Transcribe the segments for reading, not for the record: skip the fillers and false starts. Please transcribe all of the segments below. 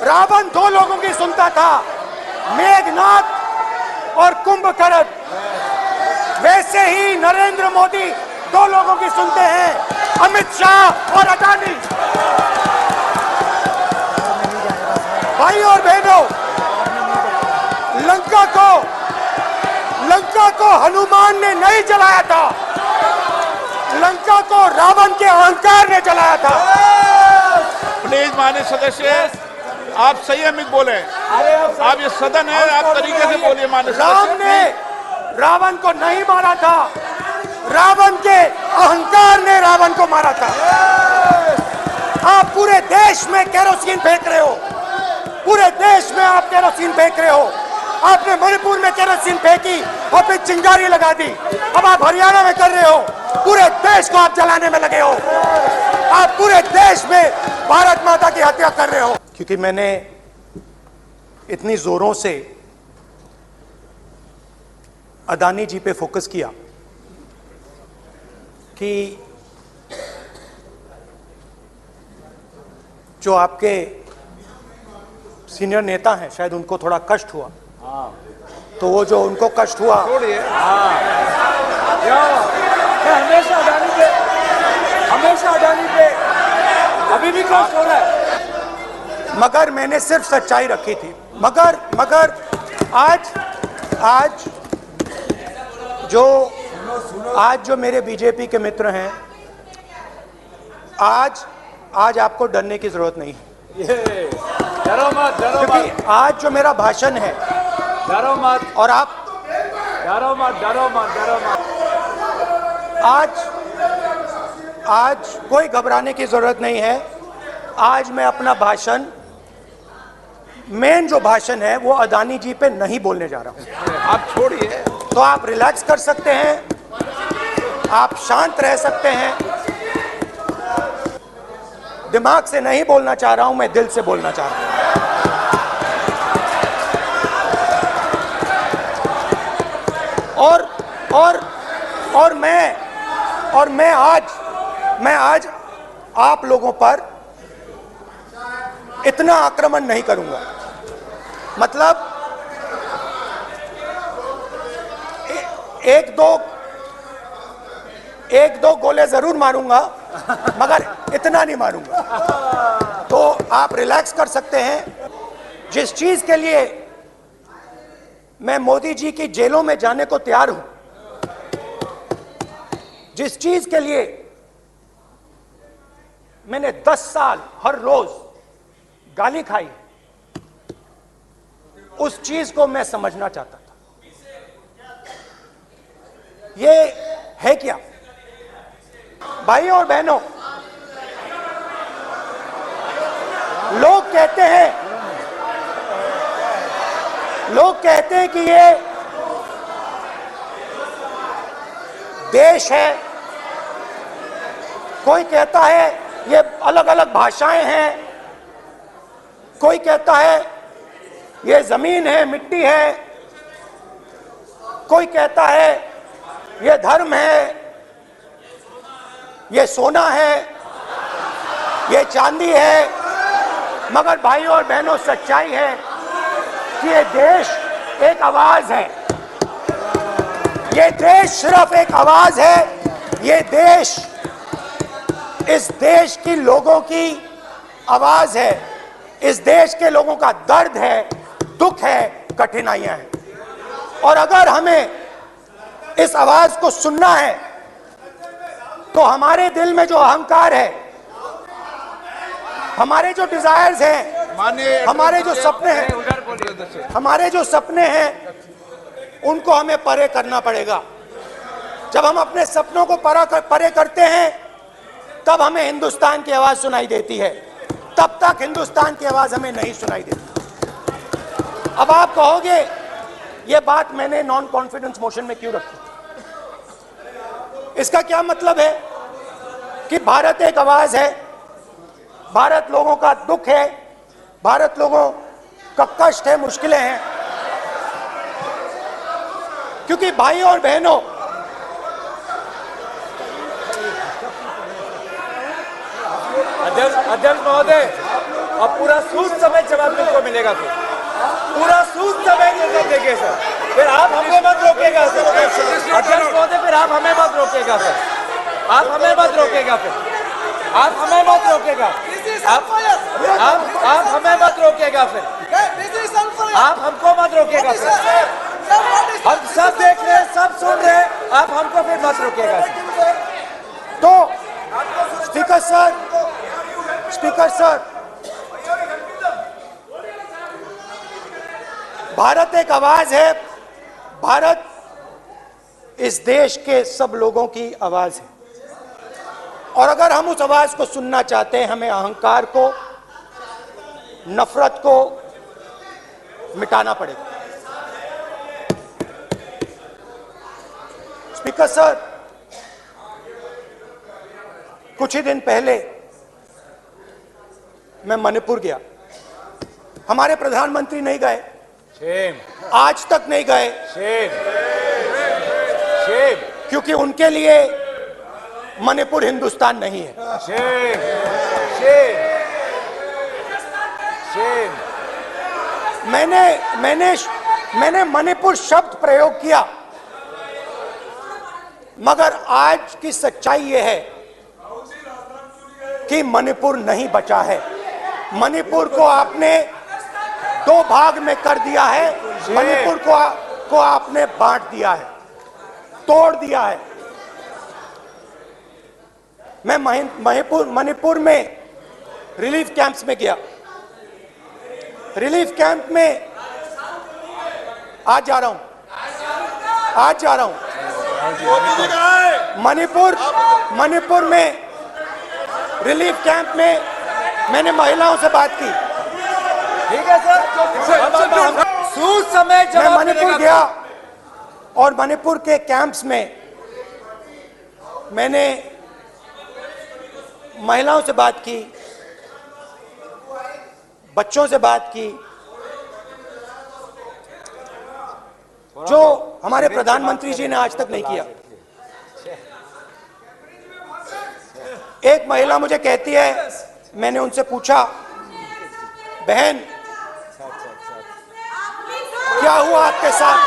रावण दो लोगों की सुनता था, मेघनाथ और कुंभकर्ण। वैसे ही नरेंद्र मोदी दो लोगों की सुनते हैं, अमित शाह और अडानी। भाई और बहनों, लंका को हनुमान ने नहीं जलाया था, लंका को रावण के अहंकार ने जलाया था। प्लीज माननीय सदस्य, आप संयमित बोले। आप ये सदन है, आप तरीके से बोलिए। माननीय राम ने रावण को नहीं मारा था, रावण के अहंकार ने रावण को मारा था। आप पूरे देश में केरोसिन फेंक रहे हो, पूरे देश में आप केरोसिन फेंक रहे हो। आपने मणिपुर में केरोसिन फेंकी और फिर चिंगारी लगा दी। अब आप हरियाणा में कर रहे हो, पूरे देश को आप जलाने में लगे हो। आप पूरे देश में भारत माता की हत्या कर रहे हो। क्योंकि मैंने इतनी जोरों से अडानी जी पे फोकस किया कि जो आपके सीनियर नेता हैं, शायद उनको थोड़ा कष्ट हुआ। तो वो जो उनको कष्ट हुआ, हमेशा अडानी पे अभी भी कष्ट हो रहा है। मगर मैंने सिर्फ सच्चाई रखी थी। मगर आज जो मेरे बीजेपी के मित्र हैं, आज आपको डरने की जरूरत नहीं है। डरो मत, क्योंकि आज जो मेरा भाषण है, डरो मत, और आप डरो मत। आज कोई घबराने की जरूरत नहीं है। आज मैं अपना भाषण, मेन जो भाषण है, वो अडानी जी पे नहीं बोलने जा रहा हूं। आप छोड़िए, तो आप रिलैक्स कर सकते हैं, आप शांत रह सकते हैं। दिमाग से नहीं बोलना चाह रहा हूं, मैं दिल से बोलना चाह रहा हूं। और मैं आज आप लोगों पर इतना आक्रमण नहीं करूंगा। मतलब एक दो गोले जरूर मारूंगा, मगर इतना नहीं मारूंगा। तो आप रिलैक्स कर सकते हैं। जिस चीज के लिए मैं मोदी जी की जेलों में जाने को तैयार हूं, जिस चीज के लिए मैंने 10 साल हर रोज गाली खाई, उस चीज को मैं समझना चाहता था। ये है क्या? भाई और बहनों, लोग कहते हैं कि ये देश है, कोई कहता है ये अलग अलग भाषाएं हैं, कोई कहता है ये जमीन है, मिट्टी है, कोई कहता है ये धर्म है, ये सोना है, ये चांदी है। मगर भाई और बहनों, सच्चाई है कि ये देश एक आवाज है। ये देश सिर्फ एक आवाज है। ये देश, इस देश की लोगों की आवाज है। इस देश के लोगों का दर्द है, दुख है, कठिनाइयां हैं। और अगर हमें इस आवाज को सुनना है, तो हमारे दिल में जो अहंकार है, हमारे जो डिजायर्स हैं, हमारे जो सपने हैं, उनको हमें परे करना पड़ेगा। जब हम अपने सपनों को परे करते हैं, तब हमें हिंदुस्तान की आवाज सुनाई देती है। तब तक हिंदुस्तान की आवाज हमें नहीं सुनाई देती। अब आप कहोगे ये बात मैंने नॉन कॉन्फिडेंस मोशन में क्यों रखी? इसका क्या मतलब है कि भारत एक आवाज है, भारत लोगों का दुख है, भारत लोगों का कष्ट है, मुश्किलें हैं। क्योंकि भाई और बहनों, अध्यक्ष महोदय, अब पूरा सूद समेत जवाब तुमको मिलेगा फिर, पूरा सूद समेत जवाब देंगे सर। फिर आप हमें मत रोकेगा सर, अध्यक्ष महोदय, फिर आप हमें मत रोकेगा सर, आप हमें मत रोकेगा, फिर आप हमें मत रोकेगा, आप हमें मत रोकेगा, फिर आप हमको मत रोकेगा सर। हम सब देख रहे हैं, सब सुन रहे हैं, आप हमको फिर मत रोकेगा सर। तो स्पीकर सर, भारत एक आवाज है, भारत इस देश के सब लोगों की आवाज है, और अगर हम उस आवाज को सुनना चाहते हैं, हमें अहंकार को, नफरत को मिटाना पड़ेगा। स्पीकर सर, कुछ ही दिन पहले मैं मणिपुर गया, हमारे प्रधानमंत्री नहीं गए, आज तक नहीं गए, क्योंकि उनके लिए मणिपुर हिंदुस्तान नहीं है। मैंने मणिपुर शब्द प्रयोग किया, मगर आज की सच्चाई यह है कि मणिपुर नहीं बचा है। मणिपुर को आपने दो भाग में कर दिया है, मणिपुर को आपने बांट दिया है, तोड़ दिया है। मैं मणिपुर में रिलीफ कैंप्स में गया, रिलीफ कैंप में आज जा रहा हूं, मणिपुर में रिलीफ कैंप में मैंने महिलाओं से बात की। ठीक है सर, सूद समेत मैं जवाब मणिपुर गया और मणिपुर के कैंप्स में मैंने महिलाओं से बात की, बच्चों से बात की, जो हमारे प्रधानमंत्री जी ने आज तक नहीं किया। एक महिला मुझे कहती है, मैंने उनसे पूछा, बहन क्या हुआ आपके साथ?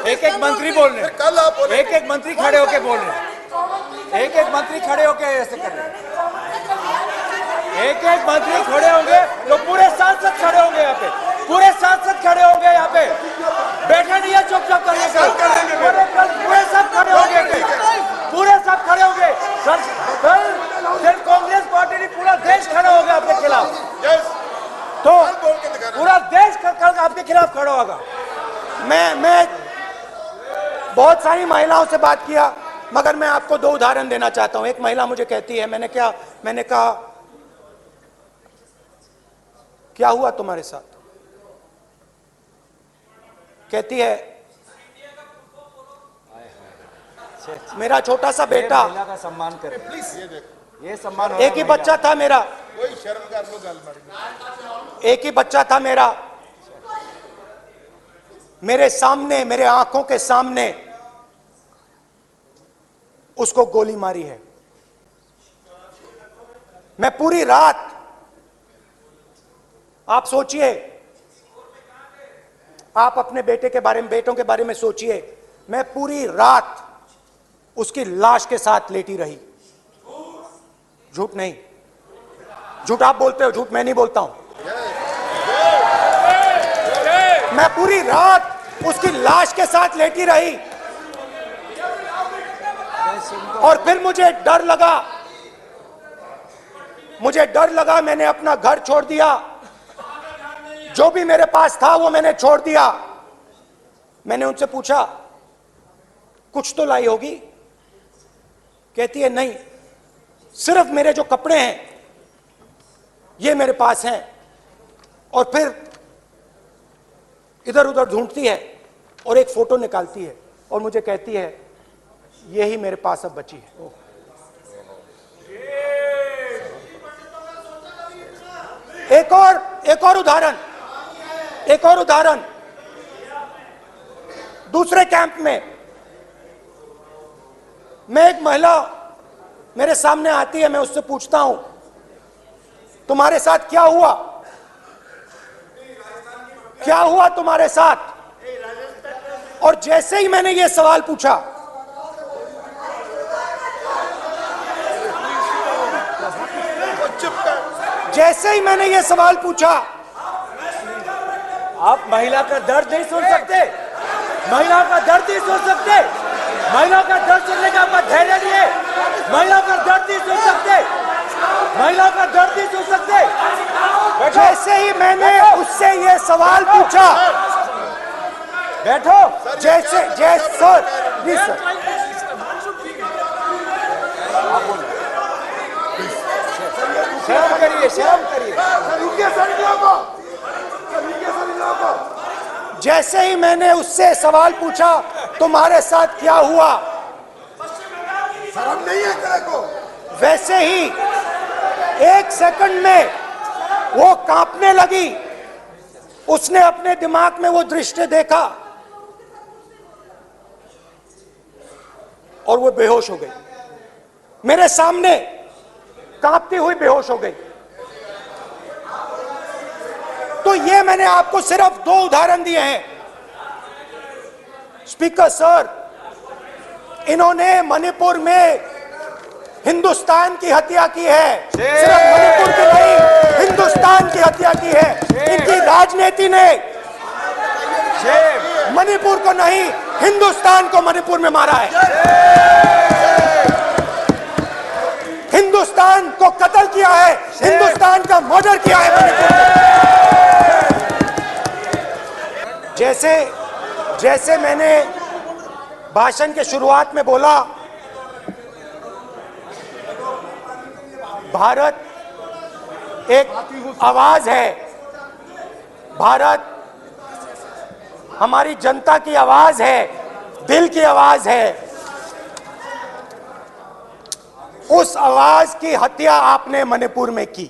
एक एक मंत्री बोल रहे हैं, एक एक मंत्री खड़े होके बोल रहे हैं, एक एक मंत्री खड़े होके ऐसे कर रहे हैं, एक एक मंत्री खड़े होंगे तो पूरे सांसद खड़े होंगे यहाँ पे, पूरे सांसद खड़े होंगे यहाँ पे, बैठे नहीं है चुपचाप करने का, पूरे सब खड़े होंगे, पूरे सब खड़े होंगे सर। कल कांग्रेस पार्टी ने पूरा देश खड़ा होगा आपके खिलाफ, तो पूरा देश कल आपके खिलाफ खड़ा होगा। मैं बहुत सारी महिलाओं से बात किया, मगर मैं आपको दो उदाहरण देना चाहता हूं। एक महिला मुझे कहती है, मैंने कहा क्या हुआ तुम्हारे साथ? कहती है, मेरा छोटा सा बेटा, महिला का सम्मान करें प्लीज, ये सम्मान, एक ही बच्चा था मेरा, एक ही बच्चा था मेरा, मेरे सामने, मेरे आंखों के सामने उसको गोली मारी है। मैं पूरी रात, आप सोचिए, आप अपने बेटे के बारे में, बेटों के बारे में सोचिए, मैं पूरी रात उसकी लाश के साथ लेटी रही। झूठ नहीं, झूठ आप बोलते हो, झूठ मैं नहीं बोलता हूं। मैं पूरी रात उसकी लाश के साथ लेटी रही, और फिर मुझे डर लगा, मैंने अपना घर छोड़ दिया, जो भी मेरे पास था वो मैंने छोड़ दिया। मैंने उनसे पूछा, कुछ तो लाई होगी? कहती है, नहीं, सिर्फ मेरे जो कपड़े हैं ये मेरे पास हैं। और फिर इधर उधर ढूंढती है और एक फोटो निकालती है और मुझे कहती है, यही मेरे पास अब बची है। एक और उदाहरण, दूसरे कैंप में मैं एक महिला मेरे सामने आती है, मैं उससे पूछता हूं तुम्हारे साथ क्या हुआ, क्या हुआ तुम्हारे साथ। और जैसे ही मैंने ये सवाल पूछा, जैसे ही मैंने ये सवाल पूछा, आप महिला का दर्द नहीं सुन सकते, महिला का दर्द नहीं सुन सकते, महिला का दर्द सुनने का आपका धैर्य नहीं है, महिला का दर्द नहीं सुन सकते, महिला का दर्द नहीं सुन सकते। जैसे ही मैंने उससे ये सवाल पूछा, बैठो, जैसे सर प्लीज सर, शर्म करिए, शर्म करिए। जैसे ही मैंने उससे सवाल पूछा तुम्हारे साथ क्या हुआ, शर्म नहीं है तेरे को? वैसे ही एक सेकंड में वो कांपने लगी। उसने अपने दिमाग में वो दृश्य देखा और वो बेहोश हो गई, मेरे सामने कांपती हुई बेहोश हो गई। तो ये मैंने आपको सिर्फ 2 उदाहरण दिए हैं। स्पीकर सर, इन्होंने मणिपुर में हिंदुस्तान की हत्या की है, सिर्फ मणिपुर की नहीं, हिंदुस्तान की हत्या की है। इनकी राजनीति ने मणिपुर को नहीं, हिंदुस्तान को मणिपुर में मारा है। हिंदुस्तान को कत्ल किया है, हिंदुस्तान का मर्डर किया है मणिपुर में। जैसे मैंने भाषण के शुरुआत में बोला, भारत एक आवाज है, भारत हमारी जनता की आवाज है, दिल की आवाज है। उस आवाज की हत्या आपने मणिपुर में की,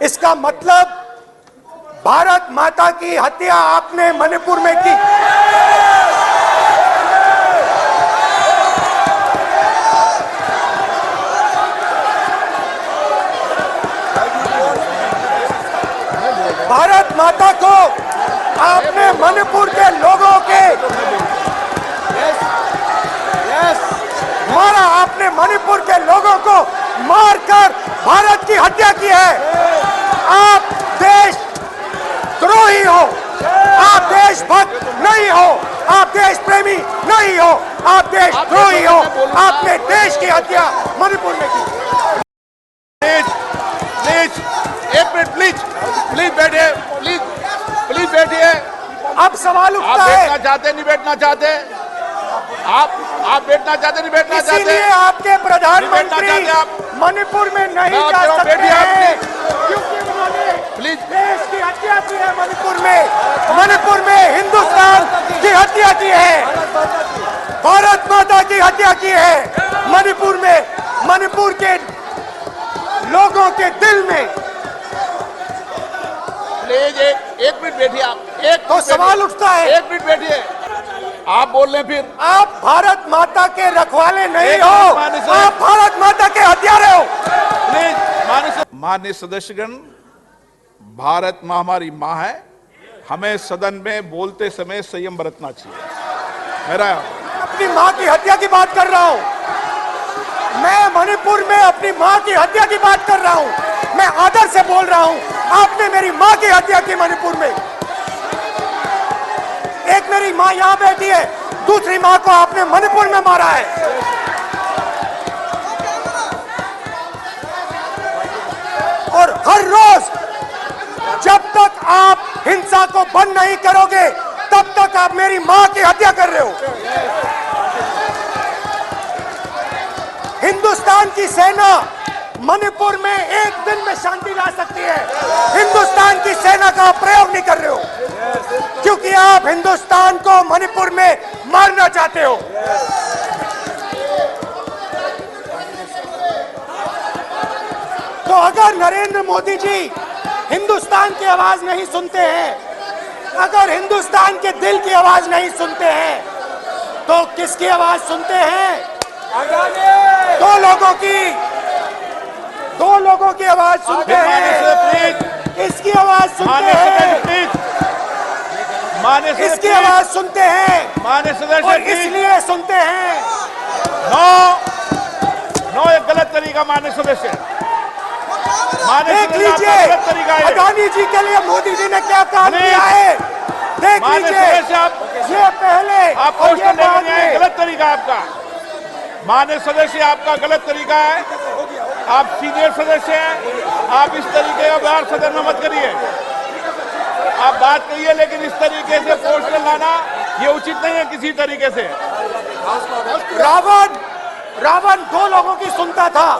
इसका मतलब भारत माता की हत्या आपने मणिपुर में की। भारत माता को आपने मणिपुर के लोगों के मारा, आपने मणिपुर के लोगों को मारकर भारत की हत्या की है। आप देश द्रोही हो, आप देशभक्त नहीं हो, आप देश प्रेमी नहीं हो, आप देशद्रोही हो। आपने देश की हत्या मणिपुर में की। प्लीज प्लीज एक मिनट, प्लीज प्लीज बैठिए, प्लीज प्लीज बैठिए। अब सवाल आप उठता है, बैठना चाहते नहीं बैठना चाहते, आप बैठना चाहते नहीं बैठना चाहते, इसीलिए आपके प्रधानमंत्री नहीं बैठना चाहते मणिपुर में नहीं मैं जा आपसे सकते बैठिए आप हैं, क्योंकि उन्होंने प्लीज देश की हत्या की है। मणिपुर में हिंदुस्तान की हत्या की है, भारत माता की हत्या की है। मणिपुर में, मणिपुर के लोगों के दिल में। प्लीज एक मिनट बैठिए आप, एक तो सवाल उठता है, एक मिनट बैठिए। आप बोल रहे हैं फिर आप भारत माता के रखवाले नहीं एक हो, मिनट माननीय सर। आप भारत माता के हत्यारे हो। प्लीज माननीय सदस्यगण, भारत माँ हमारी माँ है, हमें सदन में बोलते समय संयम बरतना चाहिए। मेरा अपनी माँ की हत्या की बात कर रहा हूँ, मैं मणिपुर में अपनी माँ की हत्या की बात कर रहा हूँ, मैं आदर से बोल रहा हूँ। आपने मेरी माँ की हत्या की मणिपुर में। एक मेरी माँ यहाँ बैठी है, दूसरी माँ को आपने मणिपुर में मारा है। और हर रोज जब तक आप हिंसा को बंद नहीं करोगे, तब तक आप मेरी माँ की हत्या कर रहे हो। हिंदुस्तान की सेना मणिपुर में एक दिन में शांति ला सकती है, हिंदुस्तान की सेना का आप प्रयोग नहीं कर रहे हो, क्योंकि आप हिंदुस्तान को मणिपुर में मारना चाहते हो। तो अगर नरेंद्र मोदी जी हिंदुस्तान की आवाज नहीं सुनते हैं, अगर हिंदुस्तान के दिल की आवाज नहीं सुनते हैं, तो किसकी आवाज सुनते हैं? अडानी दो लोगों की आवाज सुनते माननीय हैं, सदस्य प्लीज, इसकी आवाज सुनते माननीय सदस्य हैं, प्लीज, माननीय सदस्य इसकी प्लीज, आवाज सुनते हैं माननीय सदस्य और प्लीज, इसलिए सुनते हैं। नो ये गलत तरीका माननीय सदस्य, माननीय देख सदस्य आपका लीजिए गलत तरीका है। अडानी जी के लिए मोदी जी ने क्या काम प्लीज। किया है, देख माननीय लीजिए सदस्य आप ये पहले आप और ये क्वेश्चन लेकर बाद नहीं आए, में। गलत तरीका आपका। माननीय सदस्य आपका गलत तरीका है, आप सीनियर सदस्य हैं, आप इस तरीके का व्यवहार सदन में मत करिए। आप बात करिए लेकिन इस तरीके से क्वेश्चन लाना ये उचित नहीं है किसी तरीके से। रावण दो लोगों की सुनता था,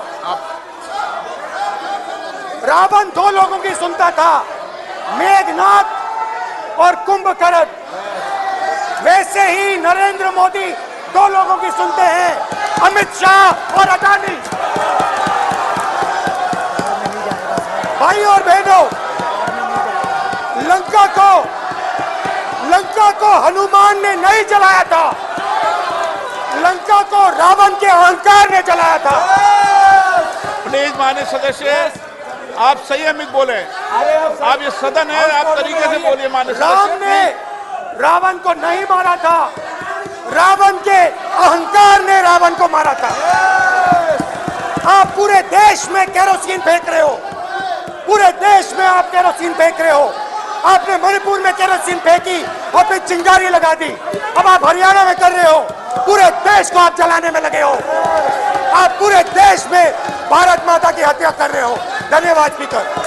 रावण दो लोगों की सुनता था, मेघनाथ और कुंभकर्ण। वैसे ही नरेंद्र मोदी दो लोगों की सुनते हैं, अमित शाह और अडानी। भाई और बहनों, लंका को हनुमान ने नहीं जलाया था, लंका को रावण के अहंकार ने जलाया था। प्लीज माननीय सदस्य आप संयमित बोले, आप ये सदन है, आप तरीके से बोलिए। माननीय राम सदस्य ने रावण को नहीं मारा था, रावण के अहंकार ने रावण को मारा था। आप पूरे देश में केरोसिन फेंक रहे हो, पूरे देश में आप केरोसिन फेंक रहे हो। आपने मणिपुर में केरोसिन फेंकी और फिर चिंगारी लगा दी, अब आप हरियाणा में कर रहे हो, पूरे देश को आप जलाने में लगे हो। आप पूरे देश में भारत माता की हत्या कर रहे हो। धन्यवाद स्पीकर।